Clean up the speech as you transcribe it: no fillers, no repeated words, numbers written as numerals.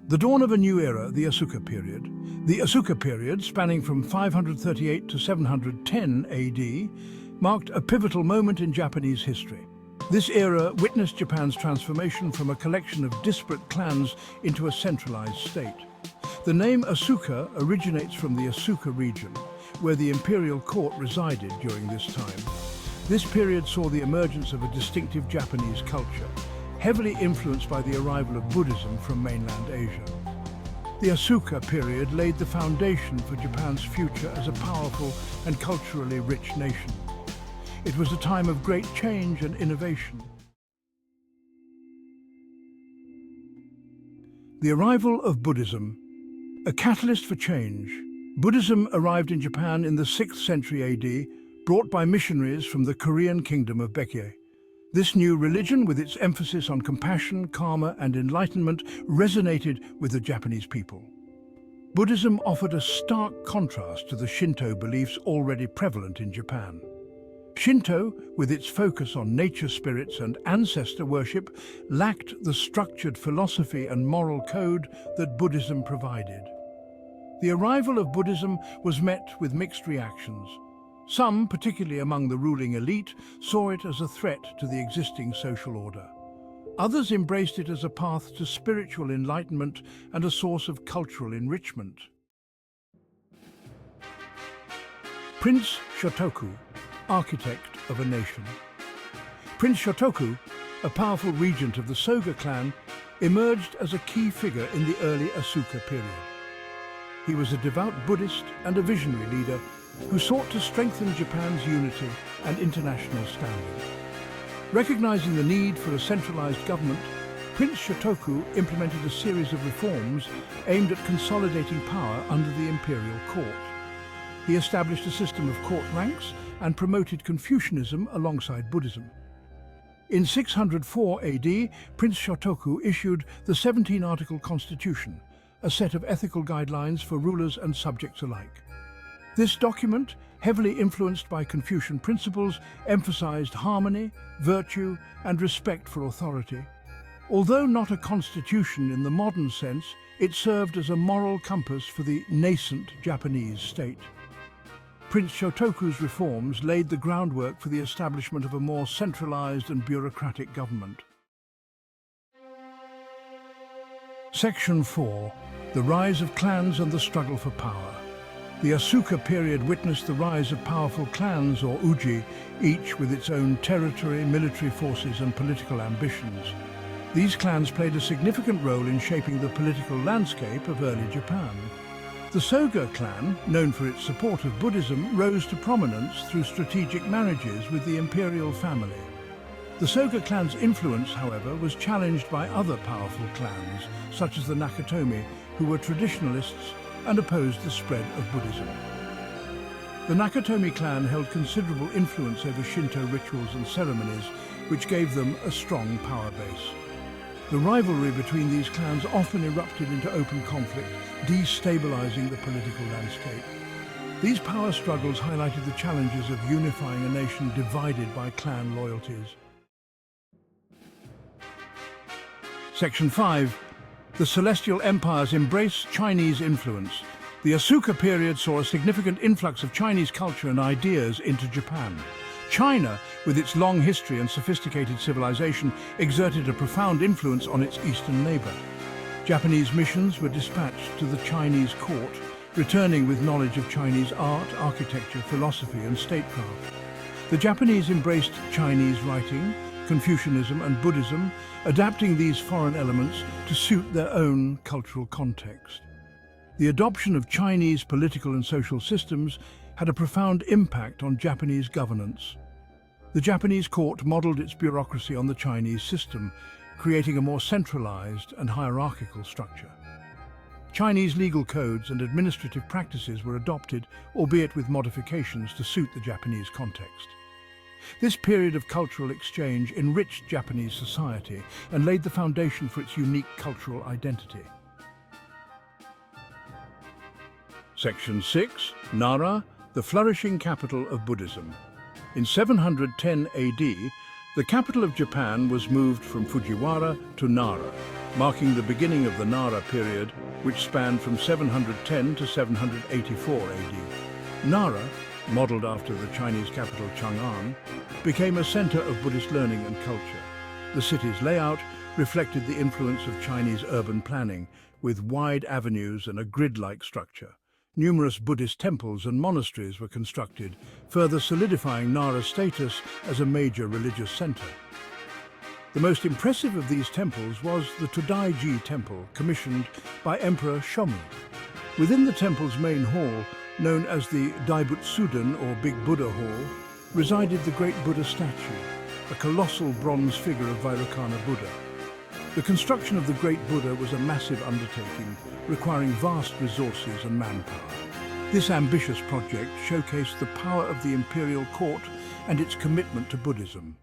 The dawn of a new era, the Asuka period. The Asuka period, spanning from 538 to 710 AD, marked a pivotal moment in Japanese history. This era witnessed Japan's transformation from a collection of disparate clans into a centralized state. The name Asuka originates from the Asuka region, where the imperial court resided during this time. This period saw the emergence of a distinctive Japanese culture, heavily influenced by the arrival of Buddhism from mainland Asia. The Asuka period laid the foundation for Japan's future as a powerful and culturally rich nation. It was a time of great change and innovation. The arrival of Buddhism, a catalyst for change. Buddhism arrived in Japan in the 6th century AD, brought by missionaries from the Korean kingdom of Baekje. This new religion, with its emphasis on compassion, karma, and enlightenment, resonated with the Japanese people. Buddhism offered a stark contrast to the Shinto beliefs already prevalent in Japan. Shinto, with its focus on nature spirits and ancestor worship, lacked the structured philosophy and moral code that Buddhism provided. The arrival of Buddhism was met with mixed reactions. Some, particularly among the ruling elite, saw it as a threat to the existing social order. Others embraced it as a path to spiritual enlightenment and a source of cultural enrichment. Prince Shotoku, architect of a nation. Prince Shotoku, a powerful regent of the Soga clan, emerged as a key figure in the early Asuka period. He was a devout Buddhist and a visionary leader who sought to strengthen Japan's unity and international standing. Recognizing the need for a centralized government, Prince Shotoku implemented a series of reforms aimed at consolidating power under the imperial court. He established a system of court ranks and promoted Confucianism alongside Buddhism. In 604 AD, Prince Shotoku issued the 17-article constitution, a set of ethical guidelines for rulers and subjects alike. This document, heavily influenced by Confucian principles, emphasized harmony, virtue, and respect for authority. Although not a constitution in the modern sense, it served as a moral compass for the nascent Japanese state. Prince Shotoku's reforms laid the groundwork for the establishment of a more centralized and bureaucratic government. Section 4. The rise of clans and the struggle for power. The Asuka period witnessed the rise of powerful clans, or uji, each with its own territory, military forces, and political ambitions. These clans played a significant role in shaping the political landscape of early Japan. The Soga clan, known for its support of Buddhism, rose to prominence through strategic marriages with the imperial family. The Soga clan's influence, however, was challenged by other powerful clans, such as the Nakatomi, who were traditionalists and opposed the spread of Buddhism. The Nakatomi clan held considerable influence over Shinto rituals and ceremonies, which gave them a strong power base. The rivalry between these clans often erupted into open conflict, destabilizing the political landscape. These power struggles highlighted the challenges of unifying a nation divided by clan loyalties. Section 5. The Celestial Empire's embrace Chinese influence. The Asuka period saw a significant influx of Chinese culture and ideas into Japan. China, with its long history and sophisticated civilization, exerted a profound influence on its eastern neighbor. Japanese missions were dispatched to the Chinese court, returning with knowledge of Chinese art, architecture, philosophy, and statecraft. The Japanese embraced Chinese writing, Confucianism, and Buddhism, adapting these foreign elements to suit their own cultural context. The adoption of Chinese political and social systems had a profound impact on Japanese governance. The Japanese court modeled its bureaucracy on the Chinese system, creating a more centralized and hierarchical structure. Chinese legal codes and administrative practices were adopted, albeit with modifications to suit the Japanese context. This period of cultural exchange enriched Japanese society and laid the foundation for its unique cultural identity. Section 6. Nara, the flourishing capital of Buddhism. In 710 AD, the capital of Japan was moved from Fujiwara to Nara, marking the beginning of the Nara period, which spanned from 710 to 784 AD. Nara, modelled after the Chinese capital Chang'an, became a centre of Buddhist learning and culture. The city's layout reflected the influence of Chinese urban planning, with wide avenues and a grid-like structure. Numerous Buddhist temples and monasteries were constructed, further solidifying Nara's status as a major religious centre. The most impressive of these temples was the Todaiji Temple, commissioned by Emperor Shomu. Within the temple's main hall, known as the Daibutsudan or Big Buddha Hall, resided the Great Buddha statue, a colossal bronze figure of Vairocana Buddha. The construction of the Great Buddha was a massive undertaking, requiring vast resources and manpower. This ambitious project showcased the power of the imperial court and its commitment to Buddhism.